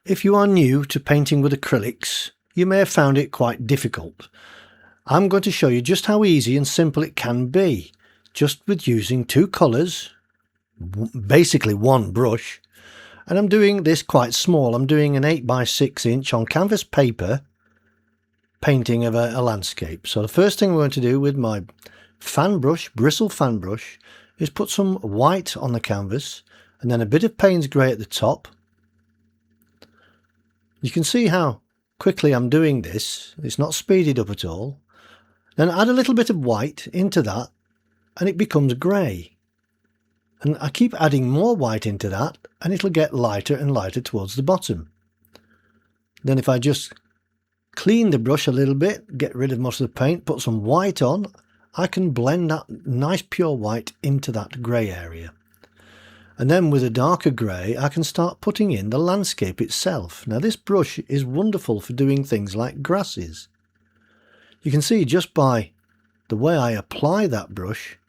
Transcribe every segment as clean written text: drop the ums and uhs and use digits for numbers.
If you are new to painting with acrylics, you may have found it quite difficult. I'm going to show you just how easy and simple it can be, just with using two colours, basically one brush, and I'm doing this quite small. I'm doing an 8 by 6 inch on canvas paper painting of a landscape. So the first thing we're going to do with my fan brush, bristle fan brush, is put some white on the canvas and then a bit of Payne's grey at the top. You can see how quickly I'm doing this. It's not speeded up at all. Then add a little bit of white into that and it becomes grey. And I keep adding more white into that and it'll get lighter and lighter towards the bottom. Then if I just clean the brush a little bit, get rid of most of the paint, put some white on, I can blend that nice pure white into that grey area. And then with a darker grey, I can start putting in the landscape itself. Now this brush is wonderful for doing things like grasses. You can see just by the way I apply that brush,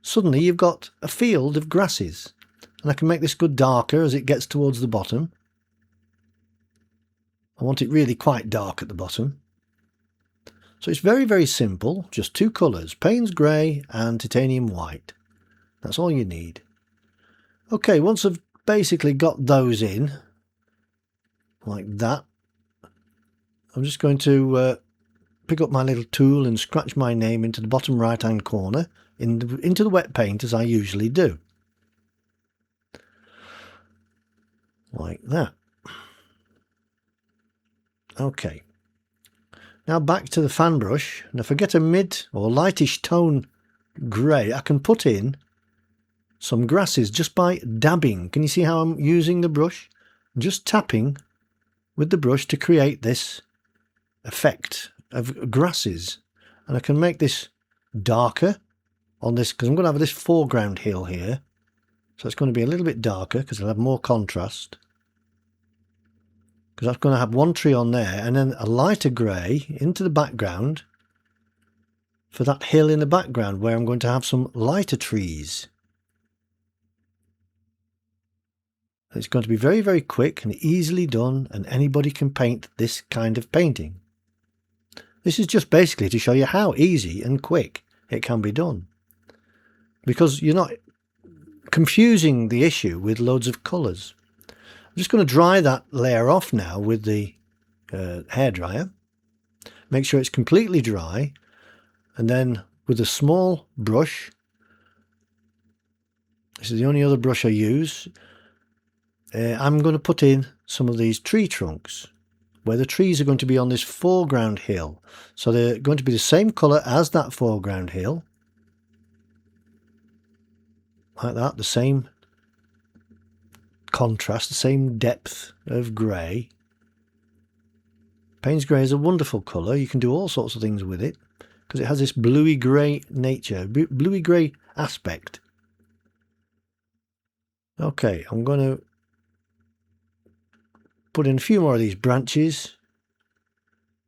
suddenly you've got a field of grasses. And I can make this go darker as it gets towards the bottom. I want it really quite dark at the bottom. So it's very, very simple, just two colours, Payne's grey and titanium white. That's all you need. Okay, once I've basically got those in, like that, I'm just going to pick up my little tool and scratch my name into the bottom right hand corner into the wet paint as I usually do. Like that. Okay. Now back to the fan brush, and if I get a mid or lightish tone grey, I can put in some grasses just by dabbing. Can you see how I'm using the brush? Just tapping with the brush to create this effect of grasses. And I can make this darker on this, because I'm going to have this foreground hill here. So it's going to be a little bit darker because it'll have more contrast. Because I'm going to have one tree on there and then a lighter grey into the background for that hill in the background where I'm going to have some lighter trees. It's going to be very, very quick and easily done, and anybody can paint this kind of painting. This is just basically to show you how easy and quick it can be done, because you're not confusing the issue with loads of colours. I'm just going to dry that layer off now with the hairdryer. Make sure it's completely dry, and then with a small brush, this is the only other brush I use, I'm going to put in some of these tree trunks where the trees are going to be on this foreground hill. So they're going to be the same colour as that foreground hill. Like that, the same contrast, the same depth of grey. Payne's grey is a wonderful colour. You can do all sorts of things with it because it has this bluey grey nature, bluey grey aspect. Okay, I'm going to put in a few more of these branches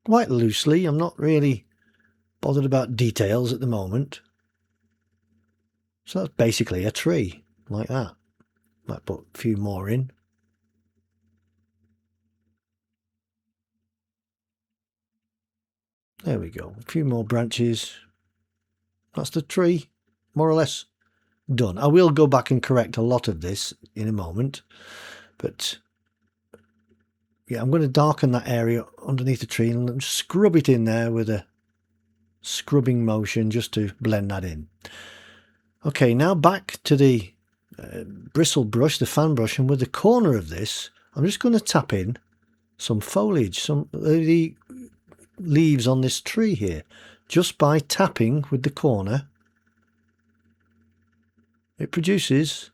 quite loosely. I'm not really bothered about details at the moment. So that's basically a tree like that. Might put a few more in. There we go, a few more branches. That's the tree, more or less done. I will go back and correct a lot of this in a moment, but yeah, I'm going to darken that area underneath the tree and scrub it in there with a scrubbing motion just to blend that in. Okay, now back to the bristle brush, the fan brush, and with the corner of this, I'm just going to tap in some foliage, some of the leaves on this tree here. Just by tapping with the corner, it produces,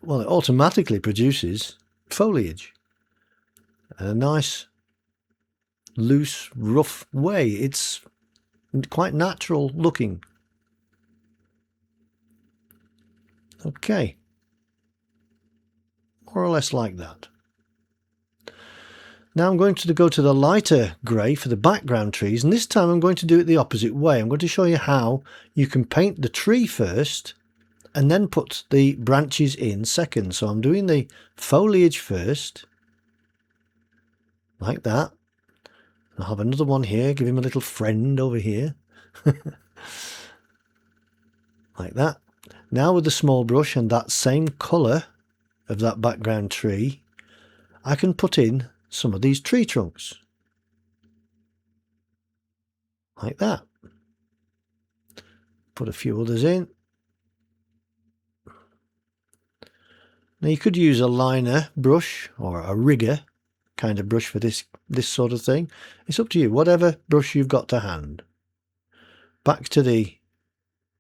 well, it automatically produces foliage. A nice, loose, rough way. It's quite natural looking. Okay. More or less like that. Now I'm going to go to the lighter grey for the background trees, and this time I'm going to do it the opposite way. I'm going to show you how you can paint the tree first and then put the branches in second. So I'm doing the foliage first, like that. I'll have another one here, give him a little friend over here. Like that. Now with the small brush and that same colour of that background tree, I can put in some of these tree trunks. Like that. Put a few others in. Now you could use a liner brush or a rigger kind of brush for this sort of thing. It's up to you, whatever brush you've got to hand. Back to the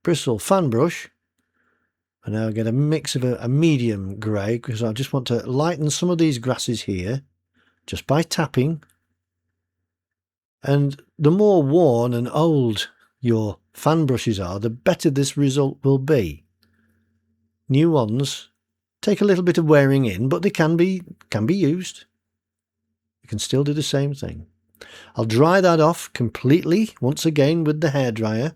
bristle fan brush, and now I get a mix of a medium grey, because I just want to lighten some of these grasses here just by tapping. And the more worn and old your fan brushes are, the better this result will be. New ones take a little bit of wearing in, but they can be used. You can still do the same thing. I'll dry that off completely once again with the hairdryer,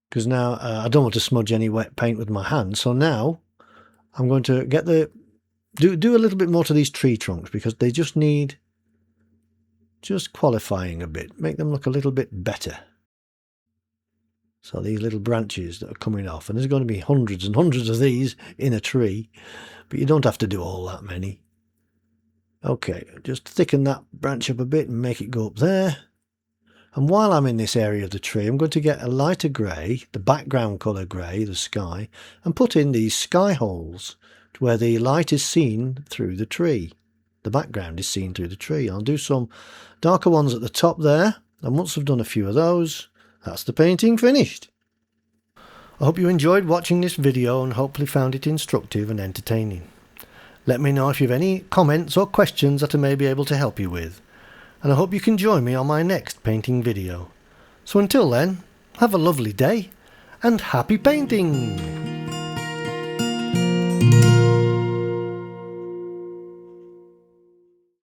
because now I don't want to smudge any wet paint with my hand. So now I'm going to get do a little bit more to these tree trunks, because they just need qualifying a bit, make them look a little bit better. So these little branches that are coming off, and there's going to be hundreds and hundreds of these in a tree, but you don't have to do all that many. Okay, just thicken that branch up a bit and make it go up there. And while I'm in this area of the tree, I'm going to get a lighter grey, the background colour grey, the sky, and put in these sky holes to where the light is seen through the tree. The background is seen through the tree. I'll do some darker ones at the top there, and once I've done a few of those, that's the painting finished. I hope you enjoyed watching this video and hopefully found it instructive and entertaining. Let me know if you have any comments or questions that I may be able to help you with, and I hope you can join me on my next painting video. So until then, have a lovely day and happy painting!